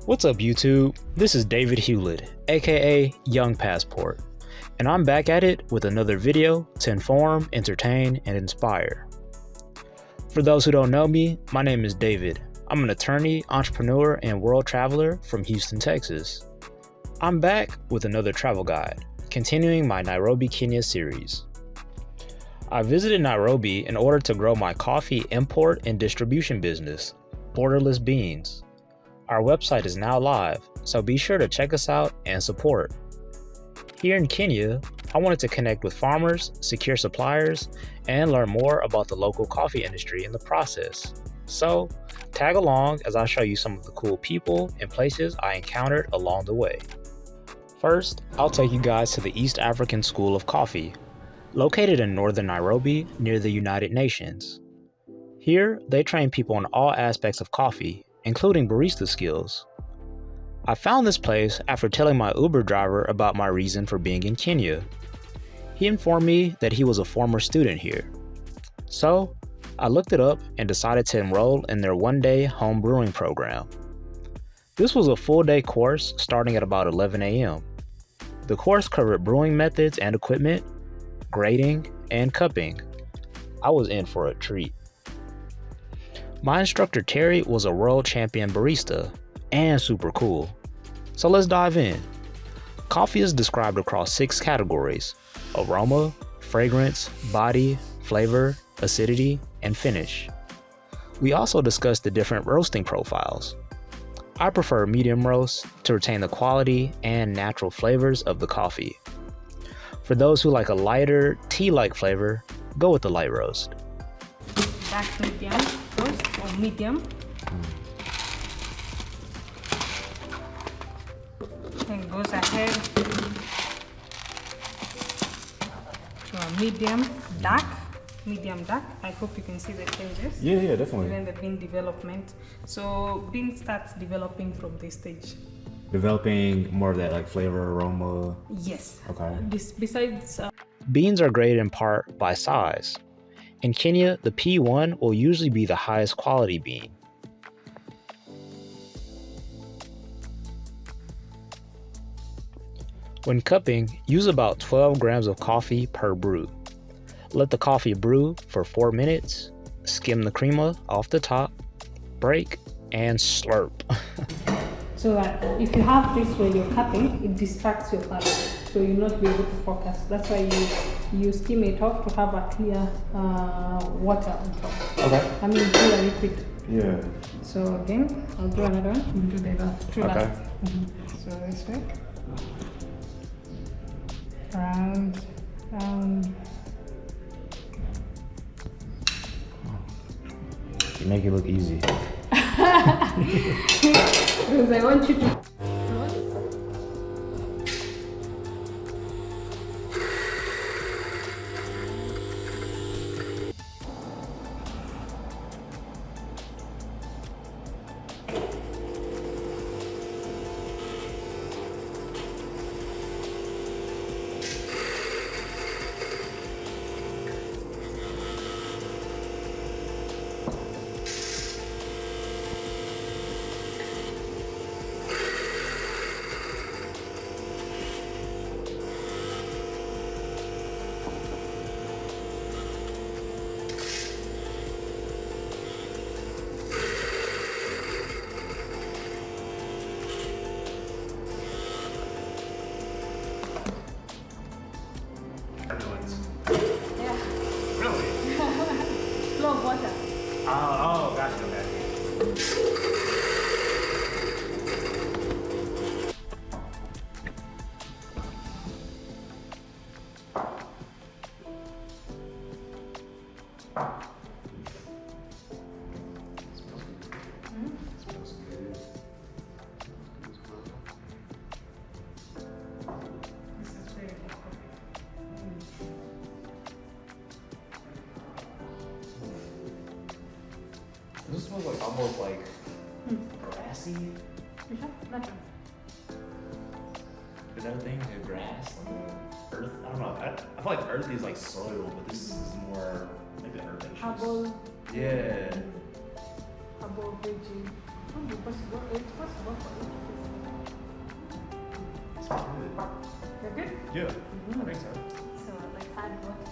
What's up, YouTube? This is David Hewlett, aka Young Passport, and I'm back at it with another video to inform, entertain, and inspire. For those who don't know me, my name is David. I'm an attorney, entrepreneur, and world traveler from Houston, Texas. I'm back with another travel guide, continuing my Nairobi, Kenya series. I visited Nairobi in order to grow my coffee import and distribution business, Borderless Beans. Our website is now live, so be sure to check us out and support. Here in Kenya, I wanted to connect with farmers, secure suppliers, and learn more about the local coffee industry in the process. So, tag along as I show you some of the cool people and places I encountered along the way. First, I'll take you guys to the East African School of Coffee, located in northern Nairobi near the United Nations. Here, they train people on all aspects of coffee, including barista skills. I found this place after telling my Uber driver about my reason for being in Kenya. He informed me that he was a former student here. So, I looked it up and decided to enroll in their one-day home brewing program. This was a full-day course starting at about 11 a.m. The course covered brewing methods and equipment, grading, and cupping. I was in for a treat. My instructor Terry was a world champion barista and super cool. So let's dive in. Coffee is described across 6 categories: aroma, fragrance, body, flavor, acidity, and finish. We also discussed the different roasting profiles. I prefer medium roast to retain the quality and natural flavors of the coffee. For those who like a lighter, tea-like flavor, go with the light roast. Dark medium roast or medium. And goes ahead to a medium dark. I hope you can see the changes. Yeah, definitely. Even the bean development. So bean starts developing from this stage. Developing more of that like flavor, aroma. Yes. Okay. Besides. Beans are graded in part by size. In Kenya, the P1 will usually be the highest quality bean. When cupping, use about 12 grams of coffee per brew. Let the coffee brew for 4 minutes, skim the crema off the top, break, and slurp. So that if you have this when you're cupping, it distracts your palate, so you'll not be able to focus. That's why you skim it off to have a clear water on top. Okay. I mean clear liquid. Yeah. So again, I'll do another one. We'll do the last. Okay. So this way. Round. You make it look easy. Because I want you to. Yeah. Really? Flow of water. Oh, gotcha, okay. This smells like almost like grassy. Nothing. Is that a thing? Like grass? Like earth? I don't know. I feel like earth is like soil, but this is more maybe herbaceous. Herbal. Yeah. Herbal veggie. It's possible for it. It's good. You're good? Yeah, I think so. So let's add water.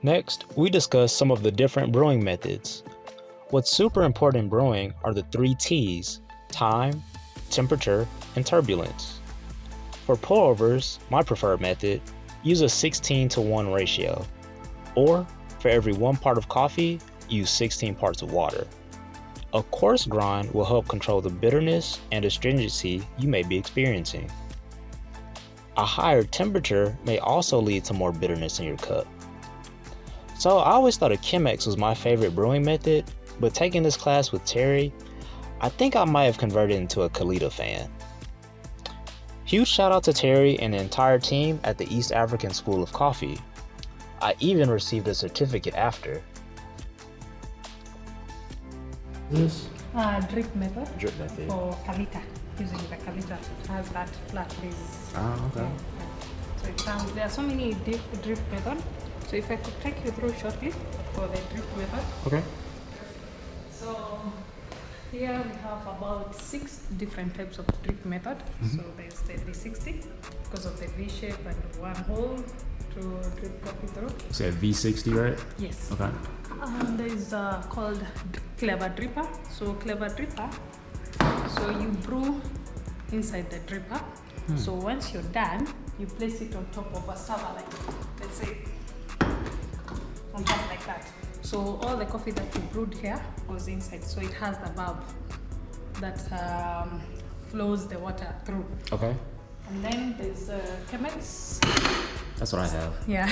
Next, we discuss some of the different brewing methods. What's super important in brewing are the 3 T's: time, temperature, and turbulence. For pour-overs, my preferred method, use a 16:1 ratio, or for every 1 part of coffee, use 16 parts of water. A coarse grind will help control the bitterness and astringency you may be experiencing. A higher temperature may also lead to more bitterness in your cup. So I always thought a Chemex was my favorite brewing method, but taking this class with Terry, I think I might have converted into a Kalita fan. Huge shout out to Terry and the entire team at the East African School of Coffee. I even received a certificate after. This? Drip method. Drip method. For Kalita, using the Kalita. It has that flat base. Oh, okay. So it comes, there are so many drip methods. So if I could take you through shortly for the drip method. Okay. So here we have about 6 different types of drip method. So there's the V60 because of the V shape and one hole to drip coffee through. You said V60, right? Yes. Okay. There is called clever dripper. So clever dripper, so you brew inside the dripper. So once you're done, you place it on top of a server, like let's say on top like that. So all the coffee that you brewed here goes inside. So it has the valve that flows the water through. Okay. And then there's Chemex. That's what I have. Yeah.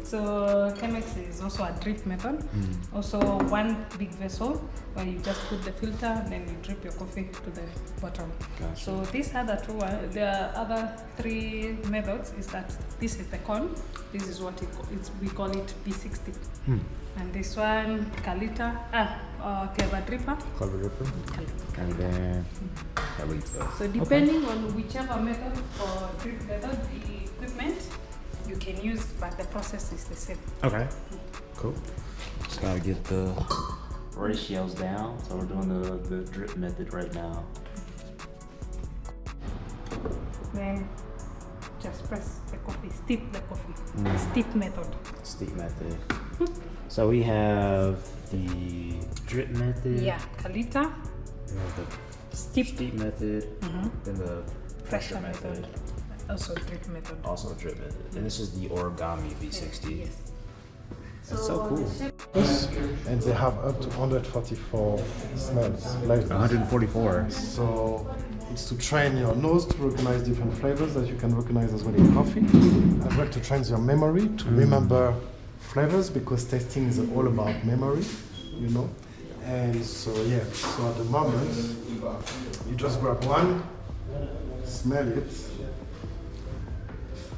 So Chemex is also a drip method. Also one big vessel where you just put the filter and then you drip your coffee to the bottom. Gotcha. So these other two, the other 3 methods is that this is the cone. This is what we call it V60. And this one, Kalita, clever dripper. Clever dripper. And then Kalita. So depending on whichever method or drip method, the equipment you can use, but the process is the same. Okay. Cool. Just gotta get the ratios down. So we're doing the drip method right now. Then just press the coffee, steep the coffee. Steep method. Steep method. So we have the drip method. Yeah, Kalita, We have the steep, steep method. Then the pressure method. Also drip method. Also drip method. And this is the origami V60. Yes. That's so cool. And they have up to 144 smells. Flavors. 144. So it's to train your nose to recognize different flavors that you can recognize as well in coffee, as well to train your memory to remember flavors, because tasting is all about memory, you know. And so yeah, so at the moment you just grab one, smell it,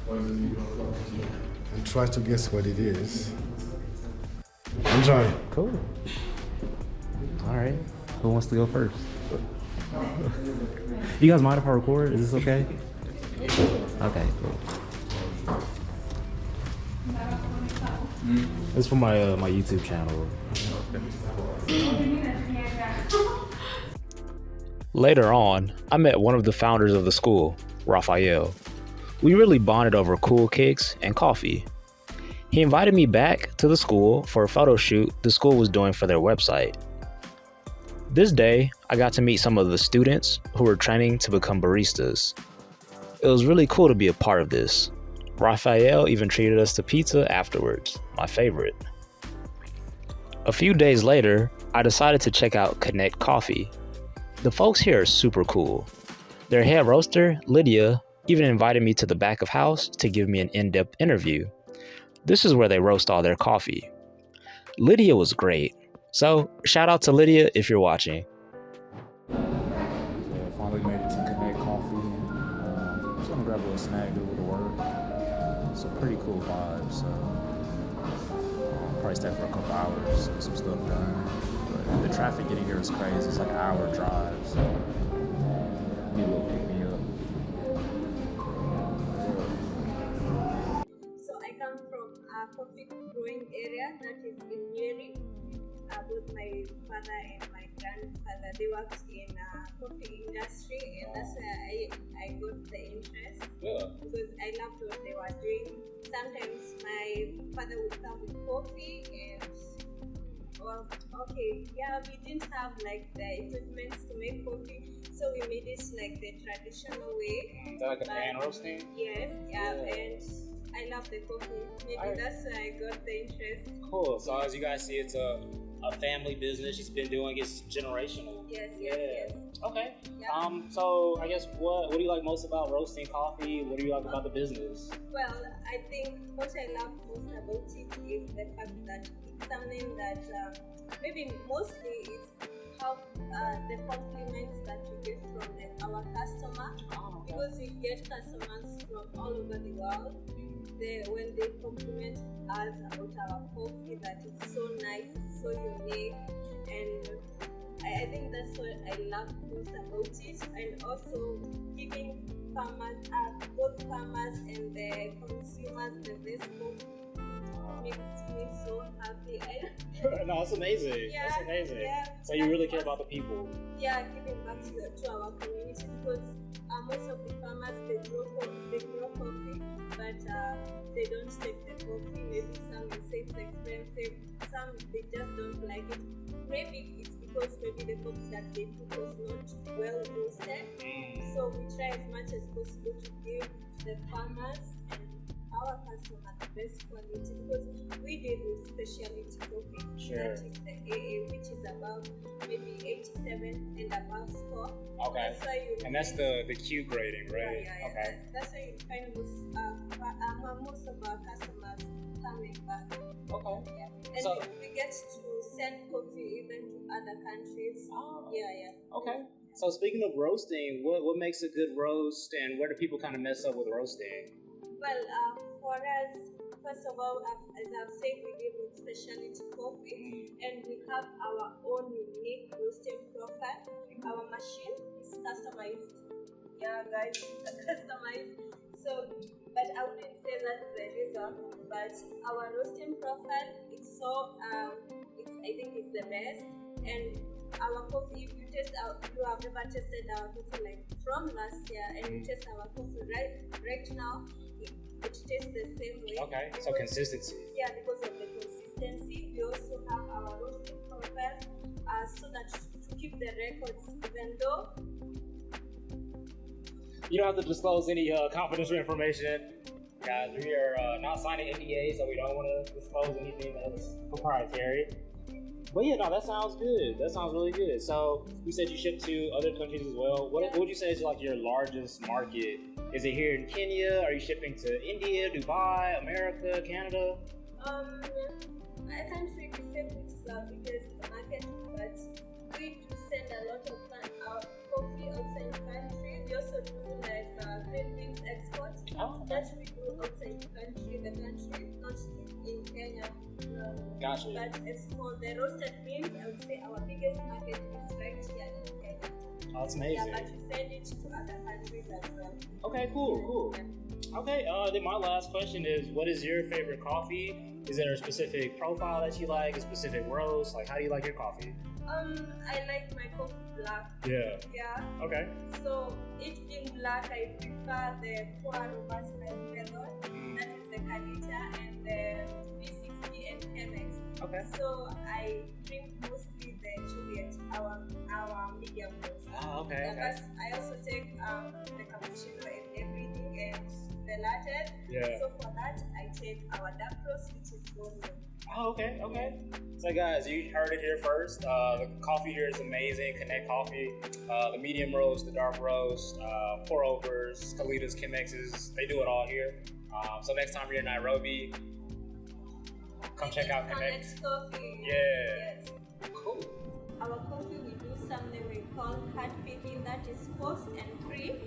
and try to guess what it is. Enjoy. Cool. All right. Who wants to go first? You guys mind if I record? Is this okay? Okay, cool. It's for my my YouTube channel. Later on, I met one of the founders of the school, Raphael. We really bonded over cool kicks and coffee. He invited me back to the school for a photo shoot the school was doing for their website. This day, I got to meet some of the students who were training to become baristas. It was really cool to be a part of this. Raphael even treated us to pizza afterwards, my favorite. A few days later, I decided to check out Connect Coffee. The folks here are super cool. Their head roaster, Lydia, even invited me to the back of house to give me an in-depth interview. This is where they roast all their coffee. Lydia was great. So, shout out to Lydia if you're watching. Yeah, finally made it to Connect Coffee. Just gonna grab a little snack, do a little work. It's a pretty cool vibe, so probably stay for a couple hours, get some stuff done. But the traffic getting here is crazy. It's like an hour drive, so need a little pick me up. So I come from a coffee growing area that is in Nyeri. both my father and my grandfather, they worked in coffee industry, and that's where I got the interest. Yeah. Because I loved what they were doing. Sometimes my father would come with coffee and we didn't have like the equipment to make coffee, so we made it like the traditional way. Is that like a pan roasting? Yes, and I love the coffee. Maybe that's why I got the interest. Cool. So as you guys see, it's a family business. She's been doing it generational. Yes. Okay. Yeah. So I guess what do you like most about roasting coffee? What do you like about the business? Well, I think what I love most about it is the fact that it's something that maybe mostly is how the compliments that we get from our customer. Because we get customers from all over the world. When they compliment us about our coffee, that it's so nice, it's so unique, and I think that's what I love most about it. And also giving farmers, both farmers and the consumers, the best coffee makes me so happy. No, that's amazing. Yeah, that's amazing. Yeah. So you really care about the people. Yeah, giving back to our community, because most of the farmers they grow coffee, but they don't take the coffee. Maybe some will say it's expensive, some they just don't like it. Maybe it's because maybe the coffee that they took was not well roasted. So we try as much as possible to give the farmers and our customers the best quality, because we deal with specialty coffee. Sure. That is the AA, which is above maybe 87 and above score. Okay. That's why and that's the Q grading, right? Yeah. Okay. That's why you find most of our customers coming back. Okay. Yeah. And So we get to send coffee even to other countries. Yeah. Okay. So speaking of roasting, what makes a good roast, and where do people kind of mess up with roasting? Well, for us, first of all, as I've said, we deal with specialty coffee, and we have our own unique roasting profile. Our machine is customized. Yeah, guys, it's customized. So, but I wouldn't say that's the reason. But our roasting profile is so, I think it's the best. And our coffee, if you have never tasted our coffee like from last year, and you taste our coffee right now, it tastes the same way. Okay, so consistency. Yeah, because of the consistency. We also have our roasting profile, so that to keep the records, even though you don't have to disclose any confidential information. Guys, we are not signing NDA, so we don't want to disclose anything that's proprietary. But yeah, no, that sounds good. That sounds really good. So you said you ship to other countries as well. What would you say is like your largest market? Is it here in Kenya? Are you shipping to India, Dubai, America, Canada? I can't really say which is our biggest market, but we do send a lot of our coffee outside the country. We also do like green beans export. That we do outside the country, not in Kenya. Gotcha. But as for the roasted beans, I would say our biggest market is right here in Kenya. Oh, that's amazing. Yeah, but we send it to other countries as well. Okay, cool. Yeah. Okay, then my last question is, what is your favorite coffee? Is there a specific profile that you like, a specific roast? Like, how do you like your coffee? I like my coffee black. Yeah. Yeah. Okay. So, it being black, I prefer the Pour Robust method. That is the Kalita and the B60 and Chemex. Okay. So, I drink mostly the Juliet, our medium roast. Okay. But I also take the cappuccino and everything and the latte. Yeah. So for that, I take our dark roast, which is golden. Okay. So guys, you heard it here first. The coffee here is amazing. Connect Coffee. The medium roast, the dark roast, pour overs, Kalitas, Chemexes, they do it all here. So next time you're in Nairobi, come check out Connect Coffee. Yeah. Yes. Cool. Our coffee, we do something we call hand picking, that is post and pre.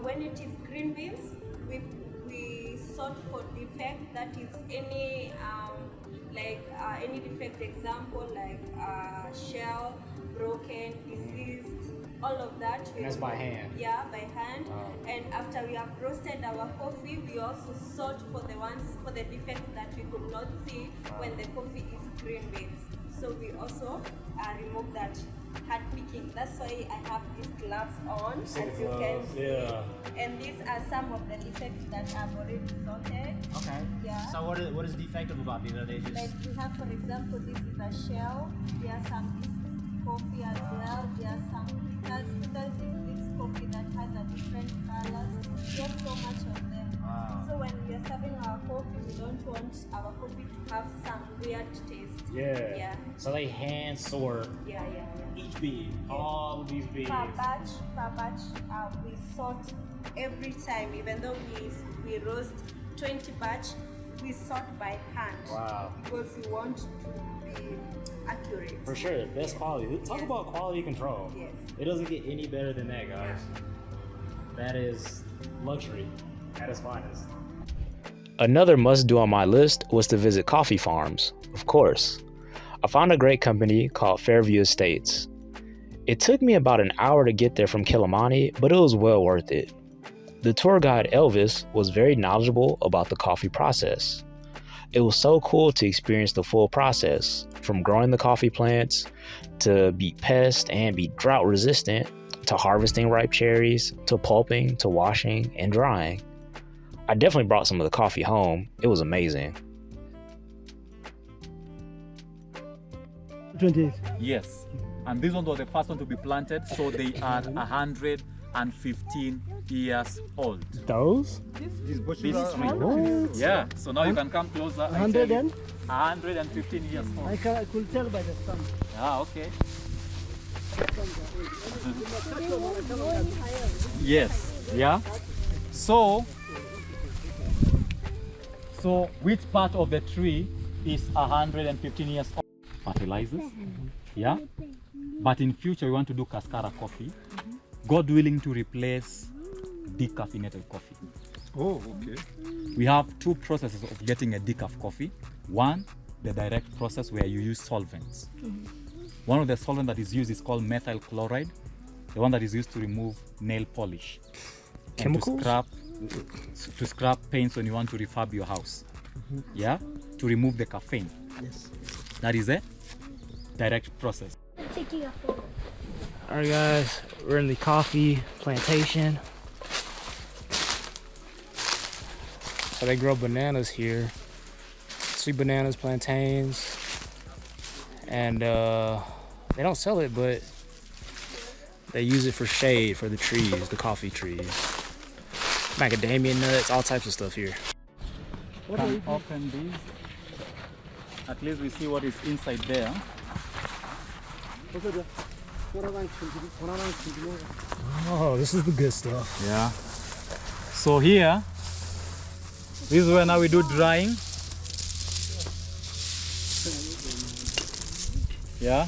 When it is green beans, we sort for defect, that is any any defect, example like shell, broken, diseased, all of that. And that's by hand? Yeah, by hand. And after we have roasted our coffee, we also sort for the defects that we could not see when the coffee is green beans. So we also remove that hard picking. That's why I have these gloves on, as you can see. Yeah. And these are some of the defects that I've already sorted. Okay. Yeah. So what is defective about these? Are they just Like we have, for example, this is a shell. There are some coffee as well. There are some filters. Filters is this coffee that has a different colors. We have so much of them. Wow. So when we are serving our coffee, we don't want our coffee to have some weird taste. Yeah. So they hand sort Yeah. each bead, all of these beads. Per batch, we sort every time. Even though we roast 20 batch, we sort by hand. Wow. Because we want to be accurate. For sure, best quality. Talk about quality control. Yes. It doesn't get any better than that, guys. That is luxury at its finest. Another must-do on my list was to visit coffee farms, of course. I found a great company called Fairview Estates. It took me about an hour to get there from Kilimani, but it was well worth it. The tour guide Elvis was very knowledgeable about the coffee process. It was so cool to experience the full process, from growing the coffee plants, to beat pests and be drought resistant, to harvesting ripe cherries, to pulping, to washing and drying. I definitely brought some of the coffee home. It was amazing. 28. Yes, and this one was the first one to be planted, so they are 115 years old. Those? These trees. Yeah, so now you can come closer. 100 and? 115 years old. I could tell by the sun. Ah, okay. Yes, yeah. So which part of the tree is 115 years old? Fertilizers, yeah. But in future we want to do cascara coffee. God willing, to replace decaffeinated coffee. Oh, okay. We have two processes of getting a decaf coffee. One, the direct process where you use solvents. One of the solvents that is used is called methyl chloride, the one that is used to remove nail polish. Chemicals? And to scrap paints when you want to refurb your house. Yeah, to remove the caffeine. Yes. That is a direct process. Alright guys, we're in the coffee plantation. So they grow bananas here. Sweet bananas, plantains. And they don't sell it, but they use it for shade for the trees, the coffee trees. Macadamia nuts, all types of stuff here. Can open these. At least we see what is inside there. Oh, this is the good stuff. Yeah. So here, this is where now we do drying. Yeah.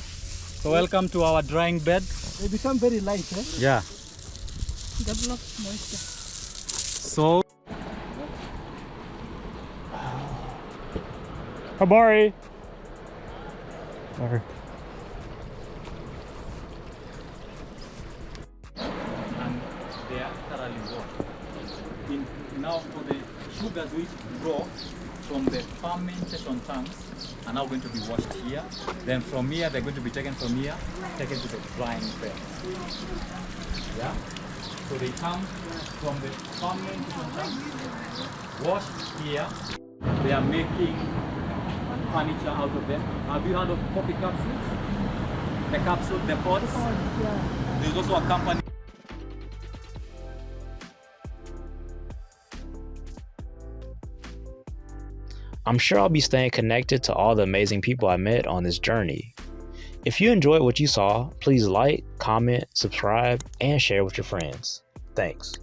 So welcome to our drying bed. They become very light, eh? Yeah. Develop moisture. So Habari. and they are thoroughly washed. Now for the sugars which grow from the fermentation tanks are now going to be washed here. Then from here they're going to be taken from here, taken to the drying bed. Yeah. So they come from the fermentation tanks, washed here. They are making furniture out of them. Have you heard of coffee capsules? The capsule, the pods. Yeah. There's also a company. I'm sure I'll be staying connected to all the amazing people I met on this journey. If you enjoyed what you saw, please like, comment, subscribe, and share with your friends. Thanks.